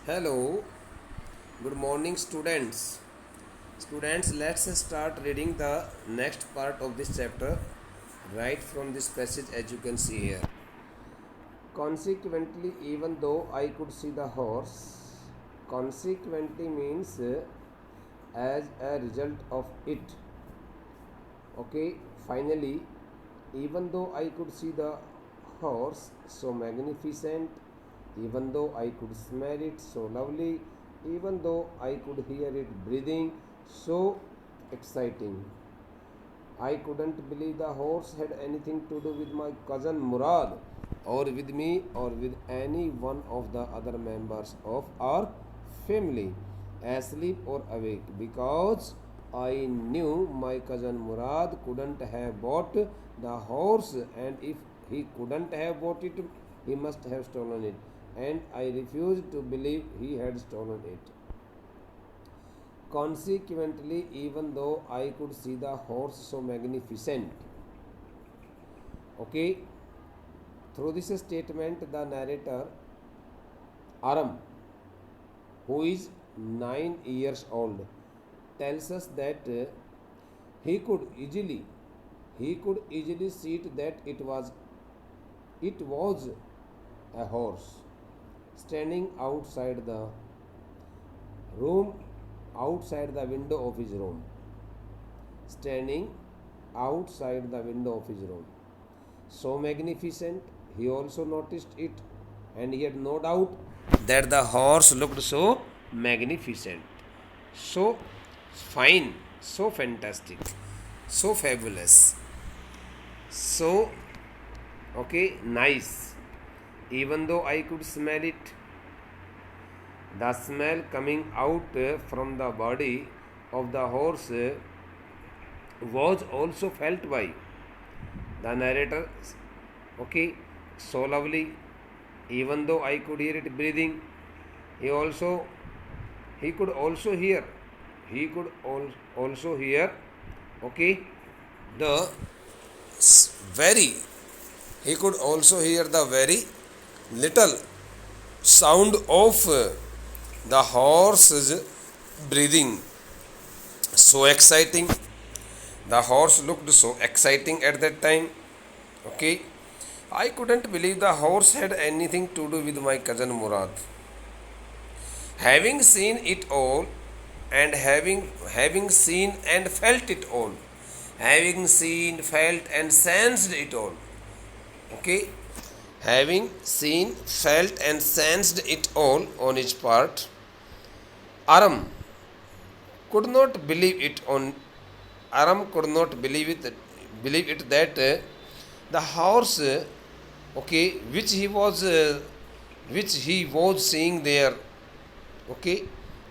Hello, good morning, students. Students, let's start reading the next part of this chapter right from this passage as you can see here. Consequently, even though I could see the horse, consequently means as a result of it. Okay, finally, even though I could see the horse so magnificent, even though I could smell it so lovely, even though I could hear it breathing so exciting, I couldn't believe the horse had anything to do with my cousin Murad, or with me, or with any one of the other members of our family, asleep or awake, because I knew my cousin Murad couldn't have bought the horse, and if he couldn't have bought it, he must have stolen it, and I refused to believe he had stolen it. Consequently, even though I could see the horse so magnificent, okay, through this statement, the narrator Aram, who is 9 years old, tells us that he could easily see it that it was a horse standing room outside the window of his room, standing outside the window of his room, so magnificent. He also noticed it, and he had no doubt that the horse looked so magnificent, so fine, so fantastic, so fabulous, so nice. Even though I could smell it, the smell coming out from the body of the horse was also felt by the narrator. Okay, so lovely. Even though I could hear it breathing, he could also hear okay, the very he could also hear the very little sound of the horse's breathing. So exciting. The horse looked so exciting at that time. Okay. I couldn't believe the horse had anything to do with my cousin Murad. Having seen it all, and having seen and felt it all, having seen, felt, and sensed it all. Okay. Having seen, felt, and sensed it all on his part, Aram could not believe it on Aram could not believe it that the horse, okay, which he was seeing there, okay,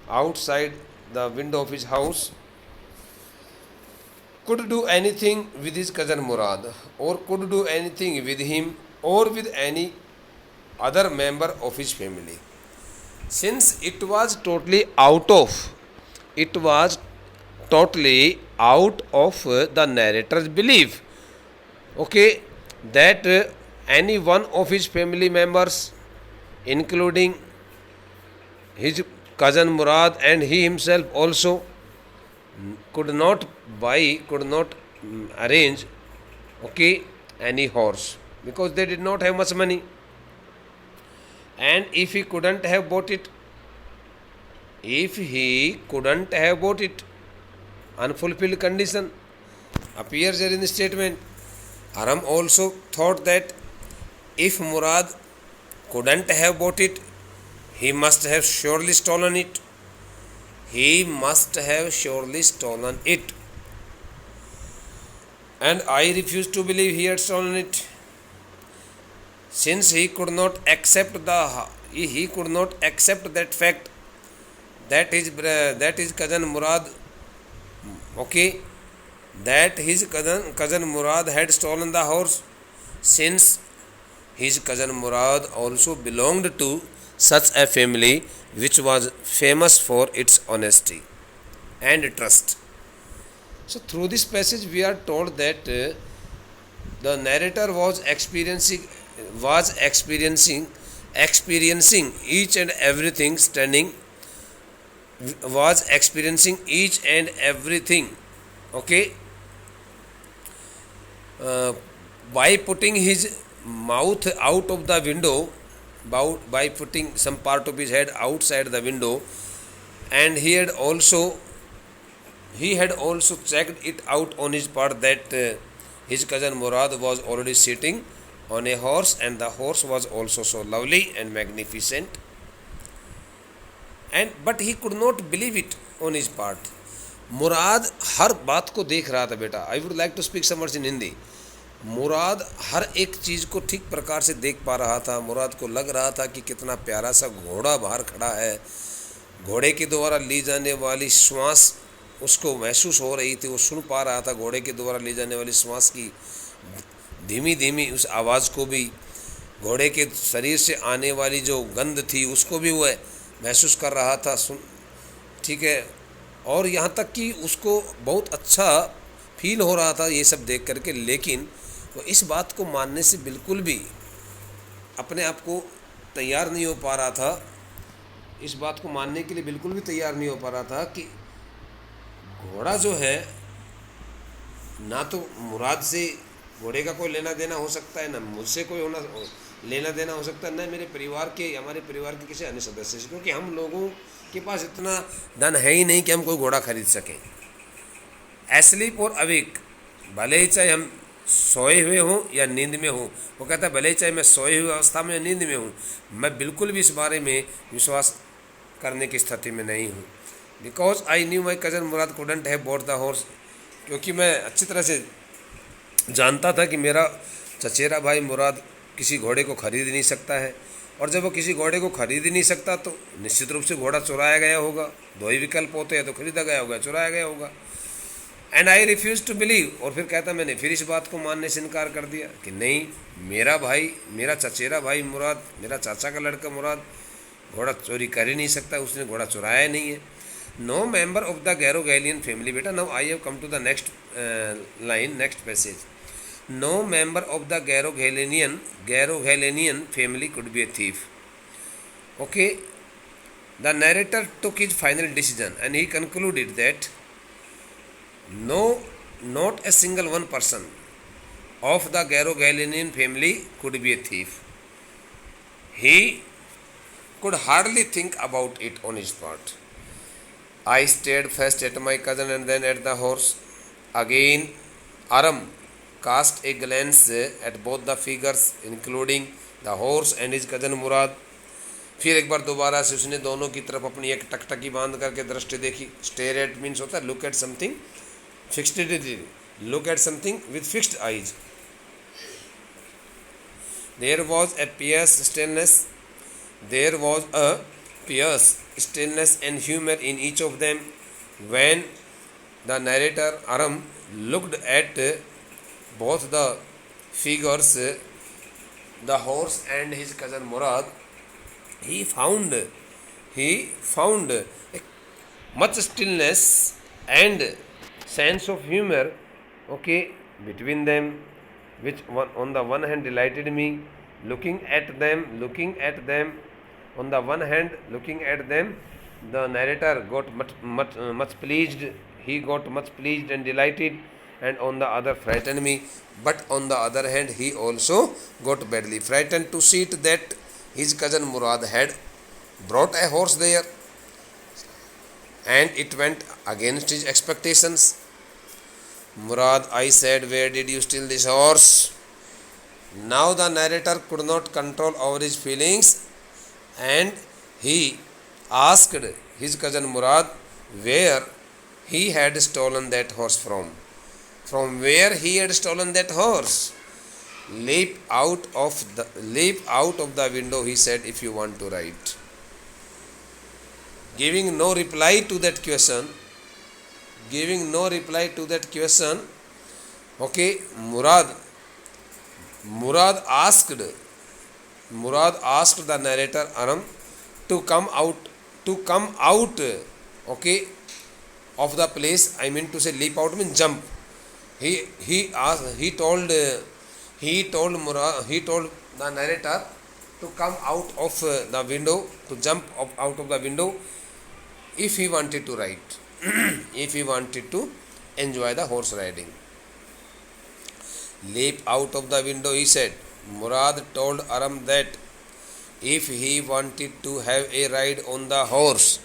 outside the window of his house, could do anything with his cousin Murad, or could do anything with him, or with any other member of his family, since it was totally out of the narrator's belief, okay, that any one of his family members, including his cousin Murad and he himself also, could not arrange, okay, any horse, because they did not have much money. And if he couldn't have bought it, unfulfilled condition appears here in the statement. Aram also thought that if Murad couldn't have bought it, he must have surely stolen it. And I refused to believe he had stolen it, since he could not accept that fact that his cousin Murad, okay, that his cousin Murad had stolen the horse, since his cousin Murad also belonged to such a family which was famous for its honesty and trust. So through this passage we are told that the narrator was experiencing experiencing each and everything standing, was experiencing each and everything, okay, by putting his mouth out of the window, by putting some part of his head outside the window, and he had also checked it out on his part that his cousin Murad was already sitting on a horse, and the horse was also so lovely and magnificent, and but he could not believe it on his part. मुराद हर बात को देख रहा था बेटा. I would like to speak some words in Hindi. मुराद हर एक चीज़ को ठीक प्रकार से देख पा रहा था. मुराद को लग रहा था कि कितना प्यारा सा घोड़ा बाहर खड़ा है. घोड़े के द्वारा ली जाने वाली श्वास उसको महसूस हो रही थी. वो सुन पा रहा था घोड़े के द्वारा ली जाने वाली श्वास की धीमी धीमी उस आवाज़ को भी. घोड़े के शरीर से आने वाली जो गंध थी उसको भी वह महसूस कर रहा था. ठीक है. और यहाँ तक कि उसको बहुत अच्छा फील हो रहा था ये सब देख करके. लेकिन वो इस बात को मानने से बिल्कुल भी अपने आप को तैयार नहीं हो पा रहा था. इस बात को मानने के लिए बिल्कुल भी तैयार नहीं हो पा रहा था कि घोड़ा जो है ना तो मुराद से घोड़े का कोई लेना देना हो सकता है, ना मुझसे कोई लेना देना हो सकता है, न मेरे परिवार के, हमारे परिवार के किसी अन्य सदस्य से, क्योंकि हम लोगों के पास इतना धन है ही नहीं कि हम कोई घोड़ा खरीद सकें. एस्लीप और अवेक, भले ही चाहे हम सोए हुए हों या नींद में हों. वो कहता है भले ही चाहे मैं सोए हुए अवस्था में या नींद में हूँ, मैं बिल्कुल भी इस बारे में विश्वास करने की स्थिति में नहीं हूँ. Because I knew my cousin Murad couldn't have bought the horse. क्योंकि मैं अच्छी तरह से जानता था कि मेरा चचेरा भाई मुराद किसी घोड़े को खरीद नहीं सकता है. और जब वो किसी घोड़े को खरीद ही नहीं सकता तो निश्चित रूप से घोड़ा चुराया गया होगा. दो ही विकल्प होते हैं, तो खरीदा गया होगा, चुराया गया होगा. And I refuse to believe. और फिर कहता मैंने फिर इस बात को मानने से इनकार कर दिया कि नहीं, मेरा भाई, मेरा चचेरा भाई मुराद, मेरा चाचा का लड़का मुराद घोड़ा चोरी कर ही नहीं सकता. उसने घोड़ा चुराया नहीं है. No member of the Garogalian family. बेटा now I have come to the next line, next passage. No member of the Garo-Ghalenian family could be a thief. Okay, the narrator took his final decision and he concluded that no, not a single one person of the Garo-Ghalenian family could be a thief. He could hardly think about it on his part. I stared first at my cousin and then at the horse. Again, Aram cast a glance at both the figures including the horse and his cousin Murad. फिर एक बार दोबारा से उसने दोनों की तरफ अपनी एक टकटकी बांध करके दृष्टि देखी. स्टेयर एट मीन्स होता है look at something fixed, look at something with fixed eyes. There was a pierce stillness and humor in each of them when the narrator Aram looked at both the figures, the horse and his cousin Murad. He found much stillness and sense of humor, okay, between them, which on the one hand delighted me. Looking at them, on the one hand, looking at them, the narrator got much pleased. He got much pleased and delighted, and on the other frightened me. But on the other hand, he also got badly frightened to see that his cousin Murad had brought a horse there, and it went against his expectations. Murad, I said, where did you steal this horse? Now the narrator could not control over his feelings, and he asked his cousin Murad where he had stolen that horse from. From where he had stolen that horse? Leap out of the window, he said, if you want to ride. Giving no reply to that question, okay, Murad asked the narrator Aram to come out, okay, of the place. I mean to say leap out means jump. He told the narrator to come out of the window, to jump out of the window, if he wanted to ride, if he wanted to enjoy the horse riding. Leap out of the window, he said. Murad told Aram that if he wanted to have a ride on the horse,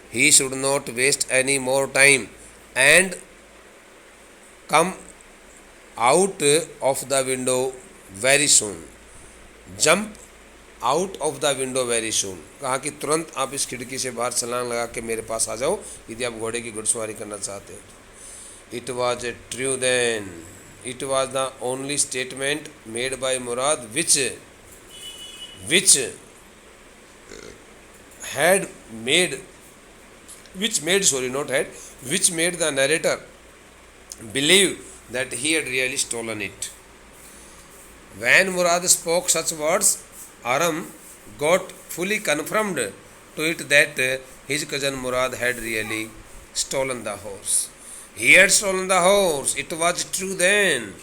he should not waste any more time and come out of the window very soon. Jump out of the window very soon, कहा कि तुरंत आप इस खिड़की से बाहर छलांग लगा के मेरे पास आ जाओ यदि आप घोड़े की घुड़सवारी करना चाहते हो। It was a true then, it was the only statement made by Murad which had made which made sorry not had which made the narrator believe that he had really stolen it. When Murad spoke such words, Aram got fully confirmed to it that his cousin Murad had really stolen the horse. He had stolen the horse. It was true then.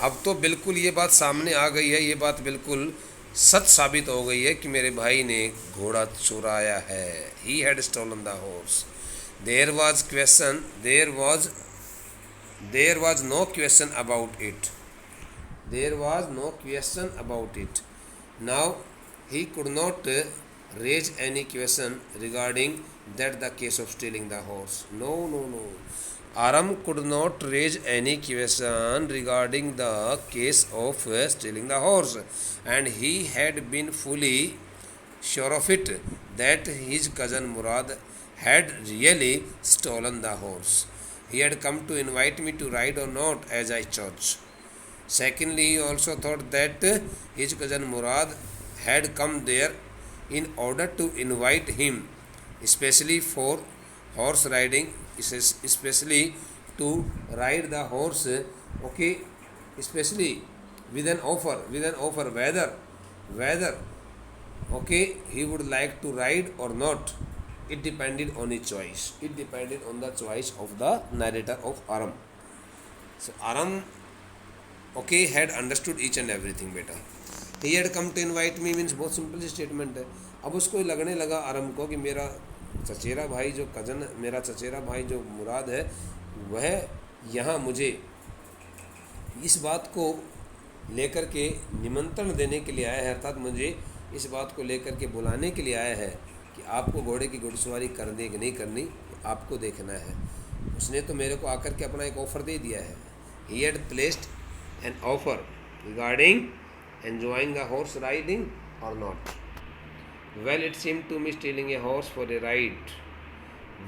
अब तो बिल्कुल ये बात सामने आ गई है, ये बात बिल्कुल सच साबित हो गई है कि मेरे भाई ने घोड़ा चुराया है. He had stolen the horse. There was no question about it. There was no question about it. Now he could not raise any question regarding that the case of stealing the horse. No. Aram could not raise any question regarding the case of stealing the horse, and he had been fully sure of it that his cousin Murad had really stolen the horse. He had come to invite me to ride or not as I chose. Secondly, he also thought that his cousin Murad had come there in order to invite him, especially for horse riding, especially to ride the horse, okay, especially with an offer whether okay, he would like to ride or not. It depended on his choice. It depended on the choice of the narrator of Aram. So Aram, okay, had understood each and everything बेटा. He had come to invite me means बहुत simple statement है. अब उसको लगने लगा आरम को कि मेरा चचेरा भाई जो कज़न, मेरा चचेरा भाई जो मुराद है, वह यहाँ मुझे इस बात को लेकर के निमंत्रण देने के लिए आया है, अर्थात मुझे इस बात को लेकर के बुलाने के लिए आया है कि आपको घोड़े की घुड़सवारी करनी कि नहीं करनी, आपको देखना है. उसने तो मेरे को आकर के अपना एक ऑफ़र दे दिया है. He had placed an offer regarding enjoying the horse riding or not. Well, it seemed to me stealing a horse for a ride.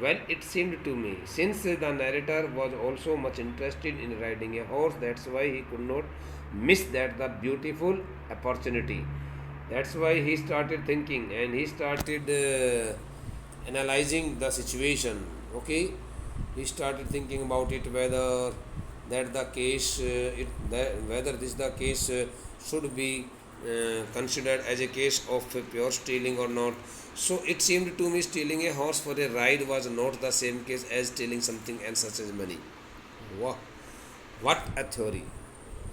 Well, it seemed to me, since the narrator was also much interested in riding a horse, that's why he could not miss that the beautiful opportunity. That's why he started thinking and he started analyzing the situation. Okay, he started thinking about it, whether that the case, whether this the case should be considered as a case of pure stealing or not. So it seemed to me stealing a horse for a ride was not the same case as stealing something else such as money. Wow. What a theory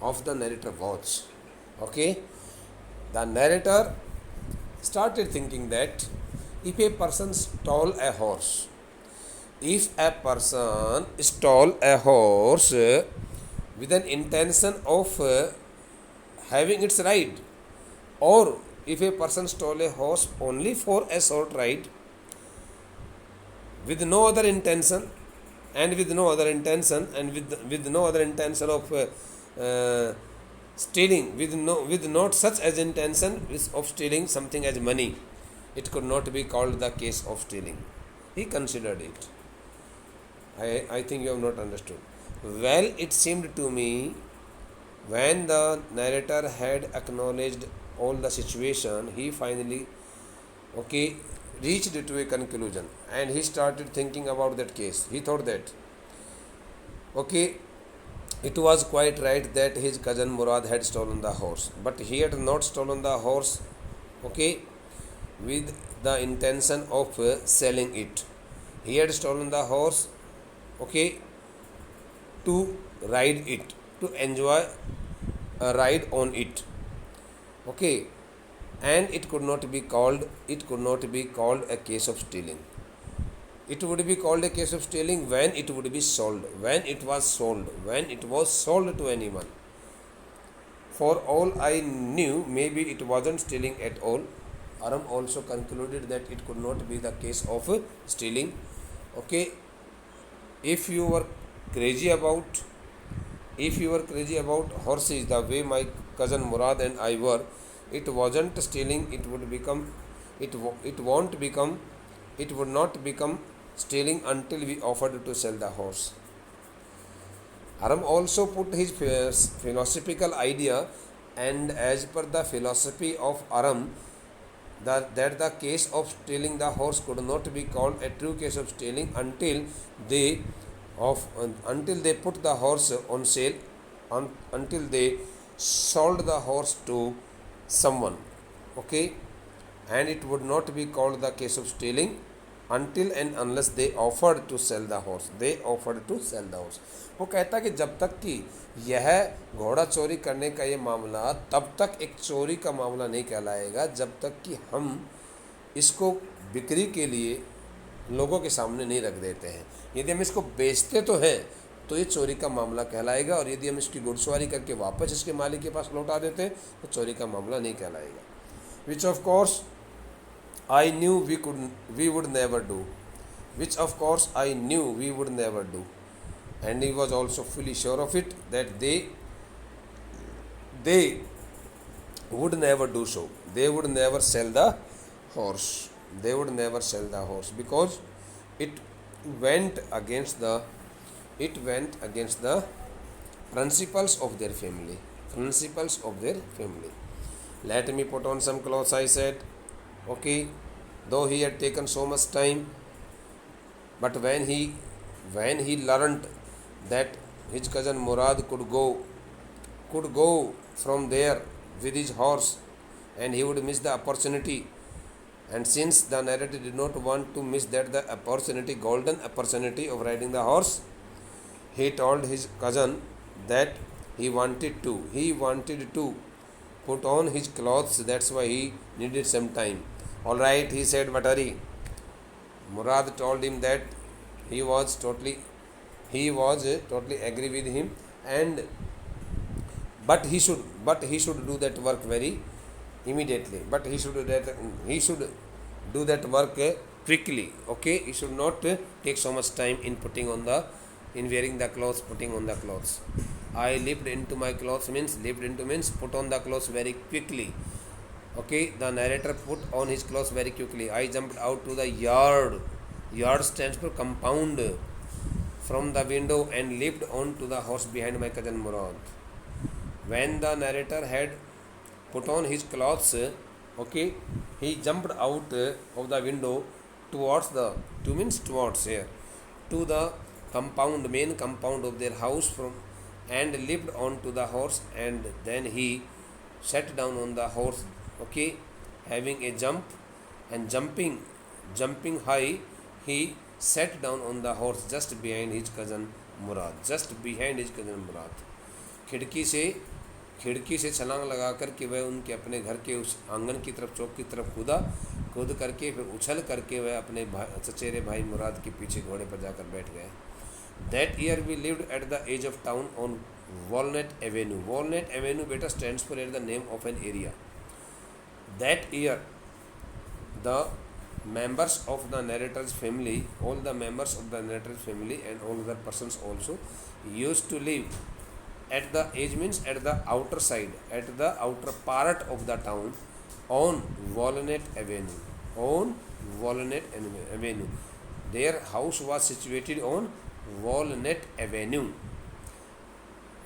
of the narrator was. Okay, the narrator started thinking that if a person stole a horse, with an intention of having its ride, or if a person stole a horse only for a short ride with no other intention with no other intention of stealing, with not such as intention of stealing something as money, it could not be called the case of stealing. He considered it. I think you have not understood. Well, it seemed to me, when the narrator had acknowledged all the situation, he finally reached to a conclusion and he started thinking about that case. He thought that it was quite right that his cousin Murad had stolen the horse, but he had not stolen the horse with the intention of selling it. He had stolen the horse to ride it, to enjoy a ride on it. and it could not be called a case of stealing. It would be called a case of stealing when it would be sold, when it was sold to anyone. For all I knew, maybe it wasn't stealing at all. Aram also concluded that it could not be the case of stealing. Okay, if you were crazy about horses the way my cousin Murad and I were, it wasn't stealing. It would not become stealing until we offered to sell the horse. Aram also put his philosophical idea, and as per the philosophy of Aram, that the case of stealing the horse could not be called a true case of stealing until they put the horse on sale, until they sold the horse to someone. Okay, and it would not be called the case of stealing until and unless they offered to sell the horse. वो कहता कि जब तक कि यह घोड़ा चोरी करने का ये मामला तब तक एक चोरी का मामला नहीं कहलाएगा जब तक कि हम इसको बिक्री के लिए लोगों के सामने नहीं रख देते हैं। यदि हम इसको बेचते तो हैं तो ये चोरी का मामला कहलाएगा, और यदि हम इसकी घुड़सवारी करके वापस इसके मालिक के पास लौटा देते हैं तो चोरी का मामला नहीं कहलाएगा। Which of course I knew we would never do. Which of course I knew we would never do. And he was also fully sure of it that they would never do so. They would never sell the horse. Because it went against the principles of their family. Let me put on some clothes, I said. Okay, though he had taken so much time, but when he learnt that his cousin Murad could go from there with his horse, and he would miss the opportunity, and since the narrator did not want to miss the golden opportunity of riding the horse, he told his cousin that he wanted to put on his clothes. That's why he needed some time. All right, he said, but hurry. Murad told him that he was totally agree with him, and but he should do that work very immediately. But he should do that work quickly. Okay, he should not take so much time in wearing the clothes, putting on the clothes. I leaped into my clothes means put on the clothes very quickly. Okay, the narrator put on his clothes very quickly. I jumped out to the yard. Yard stands for compound. From the window and leaped on to the horse behind my cousin Murad. When the narrator had put on his clothes, okay, he jumped out of the window towards the main compound of their house and leaped on to the horse, and then he sat down on the horse, okay, having a jump, and jumping high, he sat down on the horse just behind his cousin Murad. खिड़की से छलांग लगाकर कि वह उनके अपने घर के उस आंगन की तरफ, चौक की तरफ कूद करके फिर उछल करके वह अपने चचेरे भाई मुराद के पीछे घोड़े पर जाकर बैठ गए। That year we lived at the edge of town on Walnut Avenue. Walnut Avenue beta stands for the name of an area. That year, the members of the narrator's family, all the members of the narrator's family and all other persons also used to live at the edge means at the outer side, at the outer part of the town on Walnut Avenue. Their house was situated on Walnut Avenue.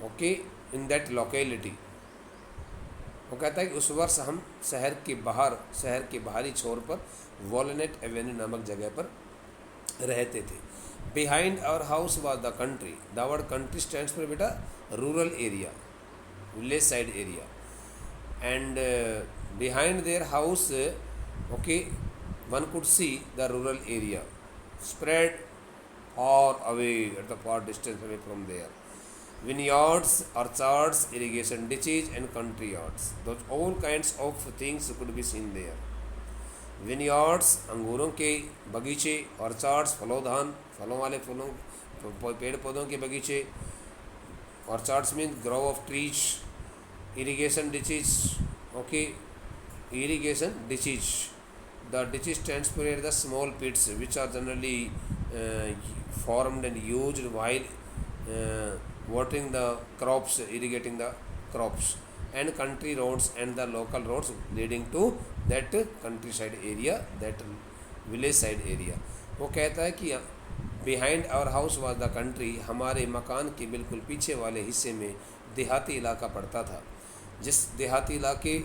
Okay, in that locality. वो कहता है कि उस वर्ष हम शहर के बाहरी छोर पर वॉलनट एवेन्यू नामक जगह पर रहते थे। Behind our house was the country. The word country stands for बेटा rural area, village side area, and behind their house okay one could see the rural area spread far away at the far distance away from there. Vineyards, orchards, irrigation ditches, and country yards. Those all kinds of things could be seen there. विनयार्ड्स अंगूरों के बगीचे, ऑर्चार्ड्स फलोधान, फलों वाले फलों पेड़ पौधों के बगीचे, ऑर्चार्ड्स mean grow of trees, irrigation ditches, okay, irrigation ditches. The ditches stands for the small pits which are generally formed and used while watering the crops, irrigating the crops, and country roads and the local roads leading to that countryside area, that village side area. वो कहता है कि behind our house was the country, हमारे मकान के बिल्कुल पीछे वाले हिस्से में देहाती इलाका पड़ता था, जिस देहाती इलाके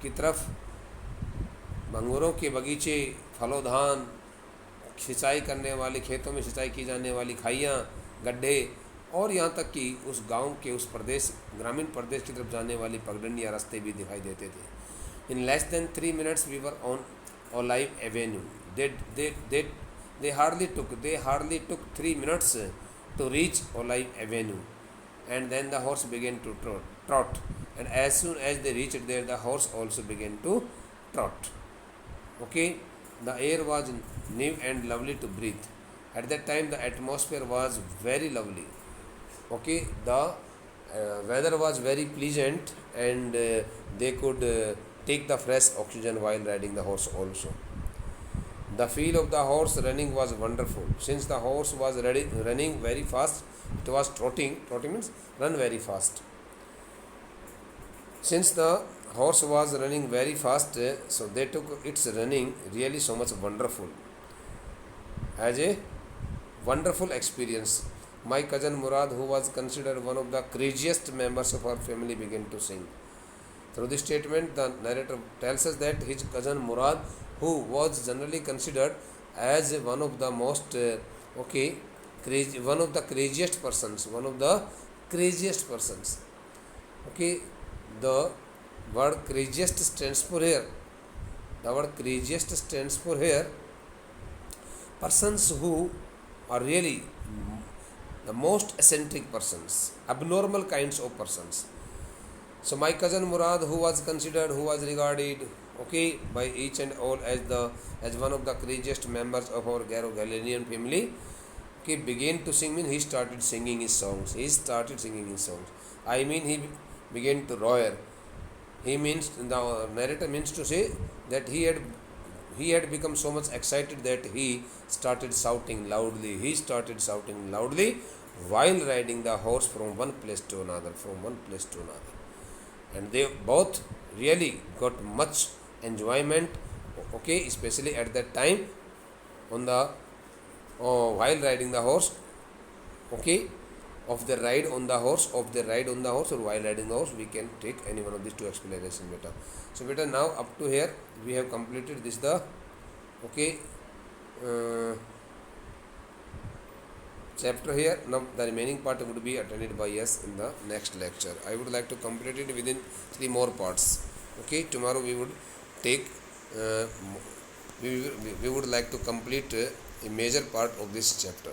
की तरफ अंगूरों के बगीचे, फलोधान, सिंचाई करने वाले खेतों में सिंचाई की जाने वाली खाइयाँ, गड्ढे, और यहाँ तक कि उस गांव के उस प्रदेश, ग्रामीण प्रदेश की तरफ जाने वाली पगडंडियाँ रास्ते भी दिखाई देते थे। In less than 3 minutes we were on Olive Avenue. They hardly took 3 minutes to reach Olive Avenue, and then the horse began to trot. And as soon as they reached there, the horse also began to trot. Okay, the air was new and lovely to breathe. At that time, the atmosphere was very lovely. Okay, the weather was very pleasant, and they could take the fresh oxygen while riding the horse also. The feel of the horse running was wonderful. Since the horse was running very fast, it was trotting. Trotting means run very fast. Since the horse was running very fast, so they took its running really so much wonderful, as a wonderful experience. My cousin Murad, who was considered one of the craziest members of our family, began to sing. Through this statement, the narrator tells us that his cousin Murad, who was generally considered as one of the most one of the craziest persons, okay, the word craziest stands for here. The word craziest stands for here persons who are really the most eccentric persons, abnormal kinds of persons. So my cousin Murad, who was regarded, okay, by each and all as one of the craziest members of our Galilean family, okay, began to sing. Mean he started singing his songs. I mean, he began to roar. The narrator means to say that he had become so much excited that he started shouting loudly. While riding the horse from one place to another. And they both really got much enjoyment, okay, especially at that time on the while riding the horse, okay, of the ride on the horse, or while riding the horse. We can take any one of these two explanations better. So better, now up to here we have completed this chapter here. Now the remaining part would be attended by us in the next lecture. I would like to complete it within 3 more parts. Okay, tomorrow we would take we would like to complete a major part of this chapter.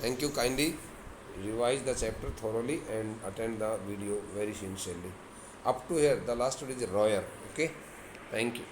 Thank you. Kindly revise the chapter thoroughly and attend the video very sincerely. Up to here, the last word is royal. Okay, thank you.